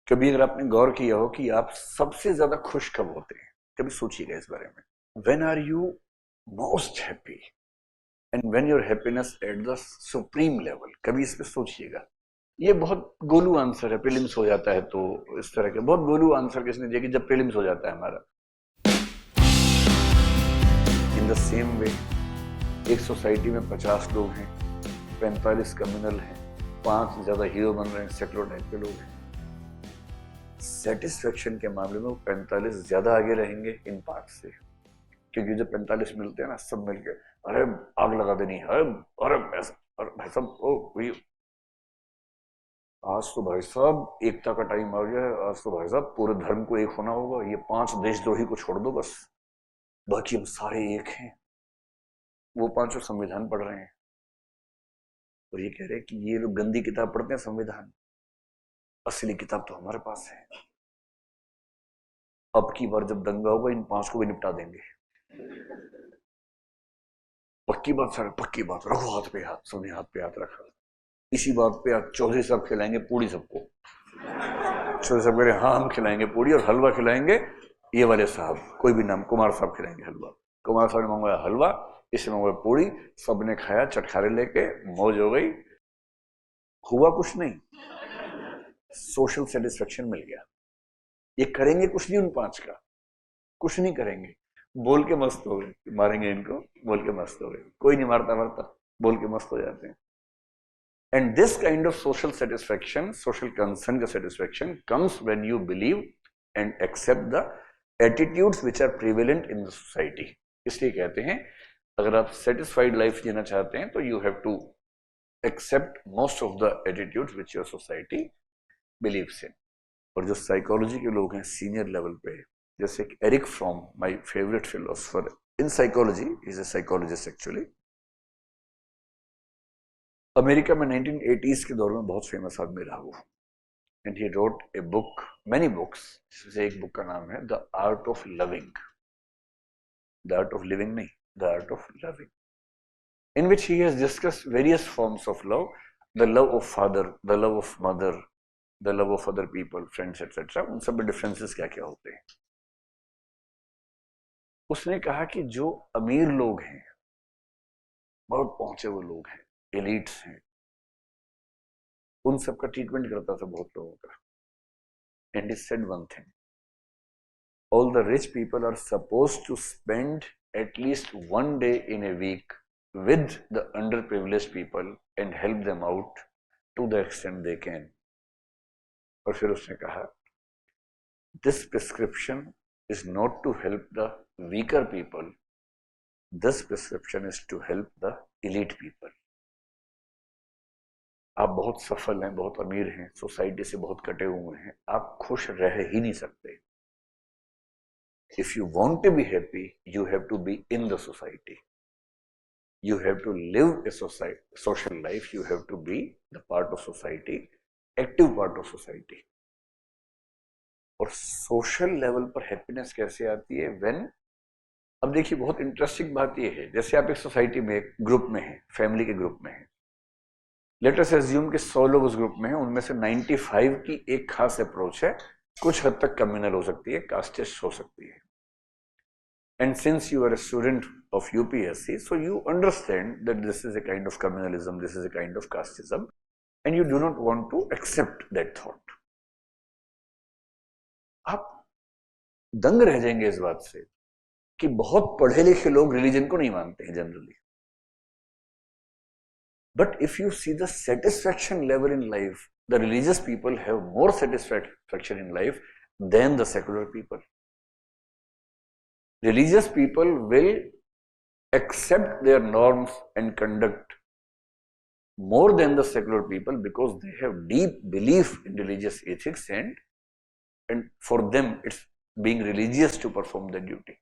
कभी अगर आपने गौर किया हो कि आप सबसे ज्यादा खुश कब होते हैं, कभी सोचिएगा इस बारे में। When are you most happy and when your happiness at the supreme level, कभी इस पे सोचिएगा। ये बहुत गोलू आंसर है, प्रीलिम्स हो जाता है तो इस तरह के बहुत गोलू आंसर किसने दिया कि जब प्रीलिम्स हो जाता है हमारा। इन द सेम वे, एक सोसाइटी में 50 लोग हैं, 45 कम्युनल हैं, 5 ज्यादा हीरो बन रहे हैं, सेकुलर टाइप के लोग हैं। सेटिस्फेक्शन के मामले में वो 45 ज्यादा आगे रहेंगे इन 5 से, क्योंकि जब 45 मिलते हैं ना सब मिलके अरे आग लगा देनी, अरे भाई साहब ओ भाई आज तो भाई साहब एकता का टाइम आ गया है, आज तो भाई साहब पूरे धर्म को एक होना होगा, ये 5 देशद्रोही को छोड़ दो बस, बाकी हम सारे एक हैं। वो 5 संविधान पढ़ रहे हैं और ये कह रहे हैं कि ये लोग गंदी किताब पढ़ते हैं संविधान, असली किताब तो हमारे पास है। अब की बार जब दंगा होगा इन 5 को भी निपटा देंगे, पक्की बात सर, पक्की बात, रखो हाथ पे हाथ, सबने हाथ पे हाथ रखा। इसी बात पे आज चौधरी साहब खिलाएंगे पूड़ी सबको। चौधरी साहब कह रहे हाँ हम खिलाएंगे पूड़ी और हलवा खिलाएंगे, ये वाले साहब कोई भी नाम, कुमार साहब खिलाएंगे हलवा। कुमार साहब ने मंगवाया हलवा, इसने मंगवाया पूड़ी, सबने खाया, चटखारे लेके मौज हो गई। हुआ कुछ नहीं, सोशल सेटिस्फेक्शन मिल गया। ये करेंगे कुछ नहीं, उन 5 का कुछ नहीं करेंगे, बोल के मस्त हो गए, मारेंगे इनको, बोल के मस्त हो गए, कोई नहीं मारता मरता, बोल के मस्त हो जाते हैं। And this kind of social satisfaction, social concern का satisfaction comes when you believe and accept the attitudes which are prevalent in the society. इसलिए कहते हैं अगर आप सेटिस्फाइड लाइफ जीना चाहते हैं तो you have to accept most of the attitudes which your society believes in. और जो साइकोलॉजी के लोग हैं सीनियर लेवल पे, जैसे Erich Fromm, my favourite philosopher in psychology, is a psychologist actually, America में 1980s के दौर में बहुत फेमस आदमी रहा वो, and he wrote a book, many books, जिसमें एक बुक का नाम है the art of loving, the art of living नहीं, the art of loving, in which he has discussed various forms of love, the love of father, the love of mother, the love of other people, friends etcetera, उन सब में differences क्या क्या होते हैं। उसने कहा कि जो अमीर लोग हैं, बहुत पहुंचे हुए लोग हैं, एलिट्स हैं, उन सब का ट्रीटमेंट करता था बहुत लोगों का, and he said one thing, all the rich people are supposed to spend at least 1 day in a week with the underprivileged people and help them out to the extent they can. और फिर उसने कहा this prescription is not to help the weaker people, this prescription is to help the elite people. आप बहुत सफल हैं, बहुत अमीर हैं, सोसाइटी से बहुत कटे हुए हैं, आप खुश रह ही नहीं सकते। If you want to be happy, you have to be in the society. You have to live a social life. You have to be the part of society, active part of society. और social level पर happiness कैसे आती है? When, अब देखिए बहुत interesting बात यह है, जैसे आप एक सोसाइटी में, एक ग्रुप में हैं, फैमिली के ग्रुप में हैं, लेट अस अज्यूम कि 100 लोग उस ग्रुप में हैं, उनमें से 95 की एक खास अप्रोच है, कुछ हद तक कम्युनल हो सकती है, कास्टिस्ट हो सकती है। And since you are a student of UPSC, so you understand that this is a kind of communalism, this is a kind of casteism, and you do not want to accept that thought. आप दंग रह जाएंगे इस बात से कि बहुत पढ़े लिखे लोग रिलीजन को नहीं मानते हैं generally, but if you see the satisfaction level in life, the religious people have more satisfaction in life than the secular people. Religious people will accept their norms and conduct more than the secular people because they have deep belief in religious ethics, and for them it's being religious to perform their duty.